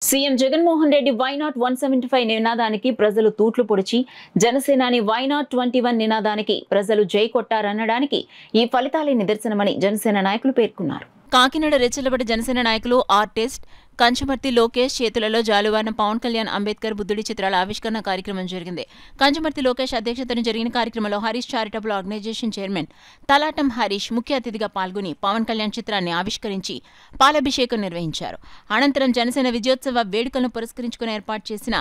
CM Jaganmohan Reddy why not 175 నినాదానికి ప్రజలు తూట్లు పొడిచి జనసేనాని వై నాట్ 21 నినాదానికి ప్రజలు జై కొట్టారనడానికి ఈ ఫలితాలే నిదర్శనమని జనసేన నాయకులు పేర్కొన్నారు. కాకినాడ రెచ్చలబడి జనసేన నాయకులు ఆర్టిస్ట్ కంచమర్తి లోకేష్ చేతులలో జాలువారిన పవన్ కళ్యాణ్ అంబేద్కర్ బుద్ధుడి చిత్రాల ఆవిష్కరణ కార్యక్రమం జరిగింది. కంచమర్తి లోకేష్ అధ్యక్షతన జరిగిన కార్యక్రమంలో Harish charitable organisation chairman Thalatam Harish ముఖ్య అతిథిగా పాల్గొని పవన్ కళ్యాణ్ చిత్రాన్ని ఆవిష్కరించి పాలాభిషేకం నిర్వహించారు. అనంతరం జనసేన విజయోత్సవ వేడుకలను పురస్కరించుకుని ఏర్పాటు చేసిన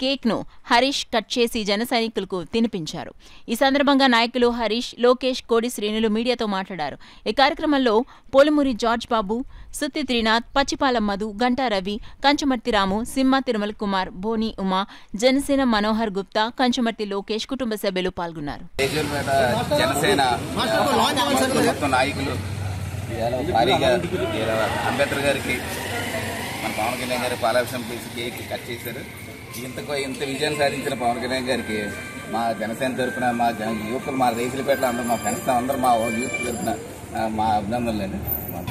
కేక్ ను హరీష్ కట్ చేసి జన సైనికులకు తినిపించారు. ఈ సందర్భంగా నాయకులు హరీష్, లోకేష్, కోడి శ్రేణులు మీడియాతో మాట్లాడారు. ఈ కార్యక్రమంలో పోలుమూరి జార్జ్ బాబు, సుత్తి త్రినాథ్, పచ్చిపాలెం మధు, గంటా రవి, కంచమర్తి రాము, సింహ తిరుమల కుమార్, బోని ఉమా, జనసేన మనోహర్ గుప్తా, కంచమర్తి లోకేష్ కుటుంబ సభ్యులు పాల్గొన్నారు. అంబేద్కర్ గారికి మన పవన్ కళ్యాణ్ గారి పాలాభిషేకం చేసి కేక్ కట్ చేశారు. ఇంత విజయం సాధించిన పవన్ కళ్యాణ్ గారికి మా జనసేన తరఫున మా యువకులు మా రేసులపేటలో అందరూ మా ఫ్రెండ్స్ అందరూ మా యూత్ తరఫున మా అభినందనలు అండి.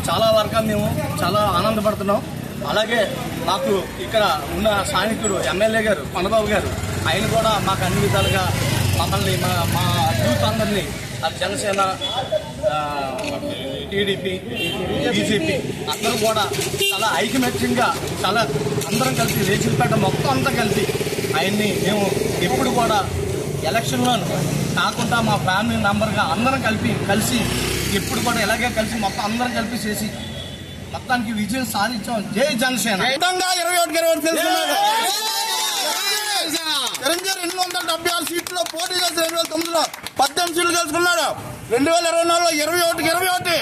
చాలా వరకు మేము చాలా ఆనందపడుతున్నాం. అలాగే మాకు ఇక్కడ ఉన్న స్థానికుడు ఎమ్మెల్యే గారు పనబాబు గారు, ఆయన కూడా మాకు అన్ని విధాలుగా మమ్మల్ని మా యూత్ అందరినీ జనసేన, టీడీపీ, బీజేపీ అందరూ కూడా చాలా ఐకమత్యంగా చాలా అందరం కలిసి రేచిలపేట మొత్తం అంతా కలిసి ఆయన్ని మేము ఎప్పుడు కూడా ఎలక్షన్లో కాకుండా మా ఫ్యామిలీ మెంబర్గా అందరం కలిసి ఎప్పుడు కూడా ఇలాగే కలిసి మొత్తం అందరం కలిపి చేసి మొత్తానికి విజయం సాధించాం. జై జనసేన. 276 సీట్లు పోటీ చేసి 2009లో 18 సీట్లు గెలుచుకున్నాడు. 2024లో 21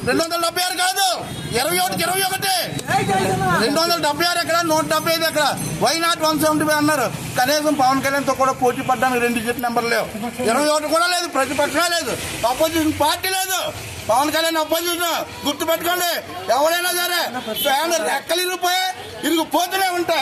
276 కాదు, 21 276 ఎక్కడ, 175 ఎక్కడ. వై నాట్ 175 అన్నారు. కనీసం పవన్ కళ్యాణ్ తో కూడా పోటీ పడ్డానికి 2 సీట్ నెంబర్ లేవు. 21 కూడా లేదు, ప్రతిపక్షమే లేదు, అపోజిషన్ పార్టీ లేదు. పవన్ కళ్యాణ్ అపోజిషన్ గుర్తుపెట్టుకోండి. ఎవరైనా సరే ఫ్యాన్ రెక్కలు ఇరిగిపోతూనే ఉంటాయి.